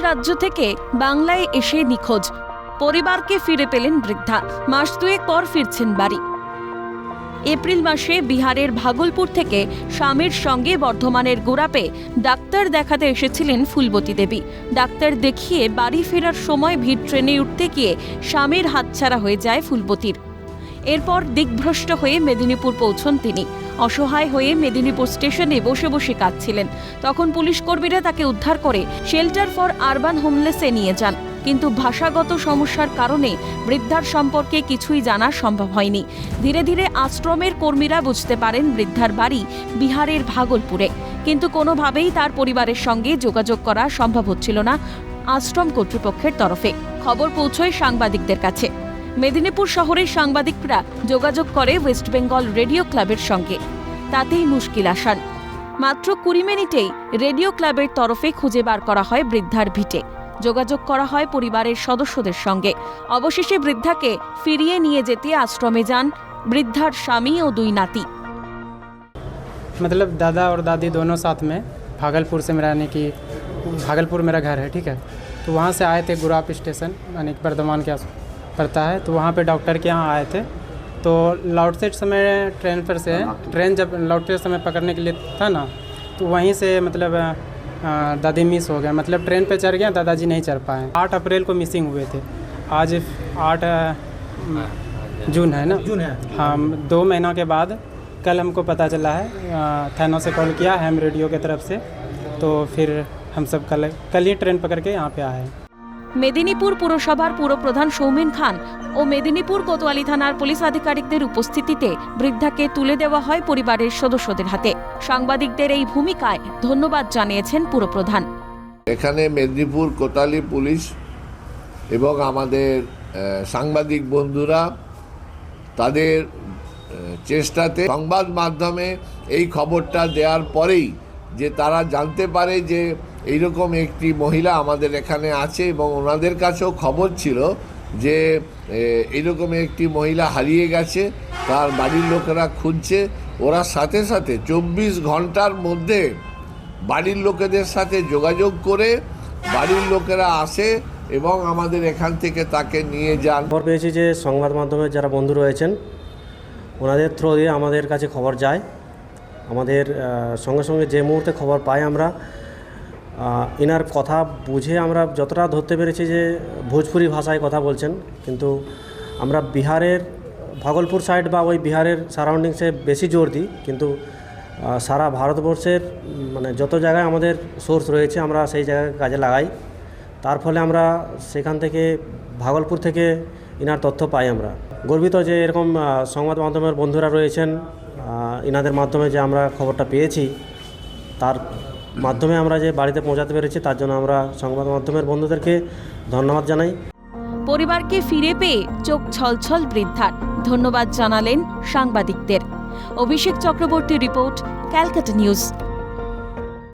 রাজ্য থেকে বাংলায় এসে নিখোঁজ। পরিবারকে ফিরে পেলেন বৃদ্ধা। মাস দুয়েক পর ফিরছেন বাড়ি। এপ্রিল মাসে বিহারের ভাগলপুর থেকে স্বামীর সঙ্গে বর্ধমানের গোড়াপে ডাক্তার দেখাতে এসেছিলেন ফুলবতী দেবী। ডাক্তার দেখিয়ে বাড়ি ফেরার সময় ভিড় ট্রেনে উঠতে গিয়ে স্বামীর হাতছাড়া হয়ে যায় ফুলবতীর। এরপর দিকভ্রষ্ট হয়ে মেদিনীপুর পৌঁছন তিনি। অসহায় হয়ে মেদিনীপুর স্টেশনে বসে বসে কাঁদছিলেন। তখন পুলিশ কর্মীরা তাকে উদ্ধার করে শেল্টার ফর আরবান হোমলেসে নিয়ে যান। কিন্তু ভাষাগত সমস্যার কারণে বৃদ্ধার সম্পর্কে কিছুই জানা সম্ভব হয়নি। ধীরে ধীরে আশ্রমের কর্মীরা বুঝতে পারেন বৃদ্ধার বাড়ি বিহারের ভাগলপুরে, কিন্তু কোনোভাবেই তার পরিবারের সঙ্গে যোগাযোগ করা সম্ভব হচ্ছিল না আশ্রম কর্তৃপক্ষের তরফে। খবর পৌঁছয় সাংবাদিকদের কাছে। মেদিনীপুর শহরের সাংবাদিকরা যোগাযোগ করে ওয়েস্ট বেঙ্গল রেডিও ক্লাবের সঙ্গে। তাতেই মুশকিল আসান। মাত্র 20 মিনিটেই রেডিও ক্লাবের তরফে খুঁজে বার করা হয় বৃদ্ধার ভিটে। যোগাযোগ করা হয় পরিবারের সদস্যদের সঙ্গে। অবশেষে বৃদ্ধাকে ফিরিয়ে নিয়ে যেতে আশ্রমে যান বৃদ্ধার স্বামী ও 2 নাতি। मतलब दादा और दादी दोनों साथ में भागलपुर से मेरा यानी कि भागलपुर मेरा घर है, ठीक है। तो वहाँ से आए थे गुराप स्टेशन, यानी कि बर्धमान के आस पड़ता है। तो वहाँ पे डॉक्टर के यहाँ आए थे। तो लौटते समय ट्रेन जब लौटते समय पकड़ने के लिए था ना, तो वहीं से मतलब दादी मिस हो गया। मतलब ट्रेन पे चढ़ गया, दादाजी नहीं चढ़ पाए। 8 अप्रैल को मिसिंग हुए थे। आज 8 जून है ना, जून है। हाँ, 2 महीना के बाद कल हमको पता चला है। थाना से कॉल किया है हम रेडियो की तरफ से। तो फिर हम सब कल ही ट्रेन पकड़ के यहाँ पे आए। মেদিনীপুর পুরসভার পুরপ্রধান সৌমেন খান ও মেদিনীপুর কোতোয়ালি থানার পুলিশ আধিকারিকদের উপস্থিতিতে বৃদ্ধাকে তুলে দেওয়া হয় পরিবারের সদস্যদের হাতে। সাংবাদিকদের এই ভূমিকায় ধন্যবাদ জানিয়েছেন পুরপ্রধান। এখানে মেদিনীপুর কোতোয়ালি পুলিশ এবং আমাদের সাংবাদিক বন্ধুরা তাদের চেষ্টাতে সংবাদ মাধ্যমে এই খবরটা দেওয়ার পরেই যে তারা জানতে পারে যে এইরকম একটি মহিলা আমাদের এখানে আছে, এবং ওনাদের কাছেও খবর ছিল যে এইরকম একটি মহিলা হারিয়ে গেছে, তার বাড়ির লোকেরা খুঁজছে। ওরা সাথে সাথে 24 ঘন্টার মধ্যে বাড়ির লোকেদের সাথে যোগাযোগ করে বাড়ির লোকেরা আসে এবং আমাদের এখান থেকে তাকে নিয়ে যান। খবর পেয়েছি যে সংবাদ মাধ্যমে যারা বন্ধু রয়েছেন ওনাদের থ্রু দিয়ে আমাদের কাছে খবর যায়। আমাদের সঙ্গে সঙ্গে যে মুহূর্তে খবর পাই আমরা ইনার কথা বুঝে আমরা যতটা ধরতে পেরেছি যে ভোজপুরি ভাষায় কথা বলছেন, কিন্তু আমরা বিহারের ভাগলপুর সাইড বা ওই বিহারের সারাউন্ডিংসে বেশি জোর দিই। কিন্তু সারা ভারতবর্ষের মানে যত জায়গায় আমাদের সোর্স রয়েছে আমরা সেই জায়গায় কাজে লাগাই। তার ফলে আমরা সেখান থেকে ভাগলপুর থেকে ইনার তথ্য পাই। আমরা গর্বিত যে এরকম সংবাদ মাধ্যমের বন্ধুরা রয়েছেন, ইনাদের মাধ্যমে যে আমরা খবরটা পেয়েছি, তার মাধ্যমে আমরা যে বাড়িতে পৌঁছাতে পেরেছি, তার জন্য আমরা সংবাদ মাধ্যমের বন্ধুদেরকে ধন্যবাদ জানাই। পরিবারকে ফিরে পেয়ে চোখ ছলছল বৃদ্ধার। ধন্যবাদ জানালেন সাংবাদিকদের। অভিষেক চক্রবর্তী রিপোর্ট, ক্যালকাটা নিউজ।